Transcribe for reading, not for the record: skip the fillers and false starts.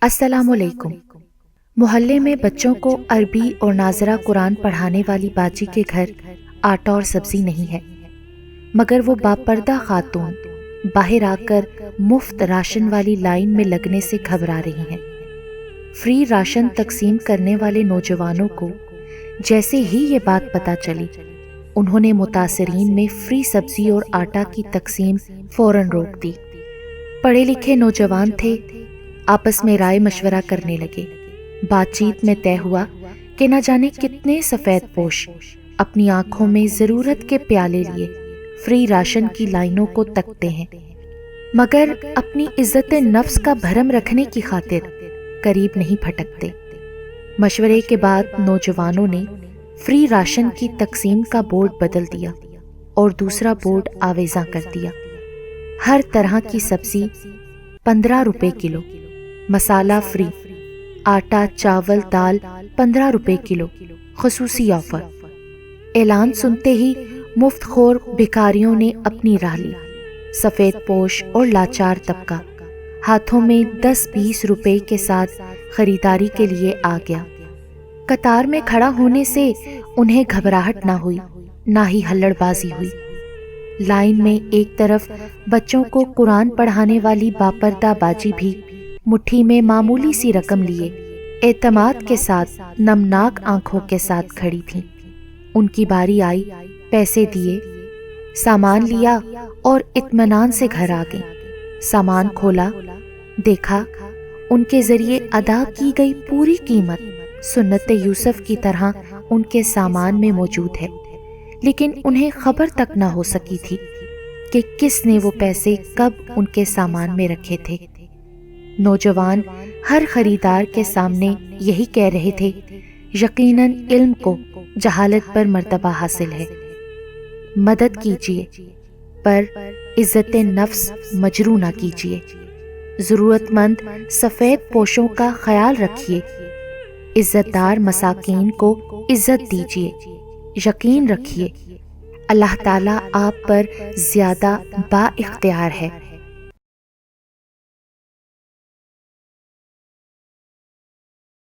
السلام علیکم۔ محلے میں بچوں کو عربی اور ناظرہ قرآن پڑھانے والی باجی کے گھر آٹا اور سبزی نہیں ہے، مگر وہ باپردہ خاتون باہر آ کر مفت راشن والی لائن میں لگنے سے گھبرا رہی ہیں۔ فری راشن تقسیم کرنے والے نوجوانوں کو جیسے ہی یہ بات پتہ چلی، انہوں نے متاثرین میں فری سبزی اور آٹا کی تقسیم فوراً روک دی۔ پڑھے لکھے نوجوان تھے، آپس میں رائے مشورہ کرنے لگے۔ بات چیت میں طے ہوا کہ نہ جانے کتنے سفید پوش اپنی آنکھوں میں ضرورت کے پیالے لیے فری راشن کی لائنوں کو تکتے ہیں، مگر اپنی عزت نفس کا بھرم رکھنے کی خاطر قریب نہیں پھٹکتے۔ مشورے کے بعد نوجوانوں نے فری راشن کی تقسیم کا بورڈ بدل دیا اور دوسرا بورڈ آویزاں کر دیا۔ ہر طرح کی سبزی 15 روپے کلو، مسالہ فری، آٹا چاول دال 15 روپے کلو، خصوصی آفر۔ اعلان سنتے ہی مفت خور بھکاریوں نے اپنی راہ لی۔ سفید پوش اور لاچار طبقہ ہاتھوں میں 10-20 روپے کے ساتھ خریداری کے لیے آ گیا۔ قطار میں کھڑا ہونے سے انہیں گھبراہٹ نہ ہوئی، نہ ہی ہلڑ بازی ہوئی۔ لائن میں ایک طرف بچوں کو قرآن پڑھانے والی باپردہ باجی بھی مٹھی میں معمولی سی رقم لیے اعتماد کے ساتھ نمناک آنکھوں کے ساتھ کھڑی تھیں۔ ان کی باری آئی، پیسے دیے، سامان لیا اور اطمینان سے گھر آ گئیں۔ سامان کھولا، دیکھا ان کے ذریعے ادا کی گئی پوری قیمت سنت یوسف کی طرح ان کے سامان میں موجود ہے، لیکن انہیں خبر تک نہ ہو سکی تھی کہ کس نے وہ پیسے کب ان کے سامان میں رکھے تھے۔ نوجوان ہر خریدار کے سامنے یہی کہہ رہے تھے، یقیناً علم کو جہالت پر مرتبہ حاصل ہے۔ مدد کیجیے پر عزت نفس مجروح نہ کیجیے۔ ضرورت مند سفید پوشوں کا خیال رکھیے، عزت دار مساکین کو عزت دیجیے۔ یقین رکھیے اللہ تعالیٰ آپ پر زیادہ با اختیار ہے۔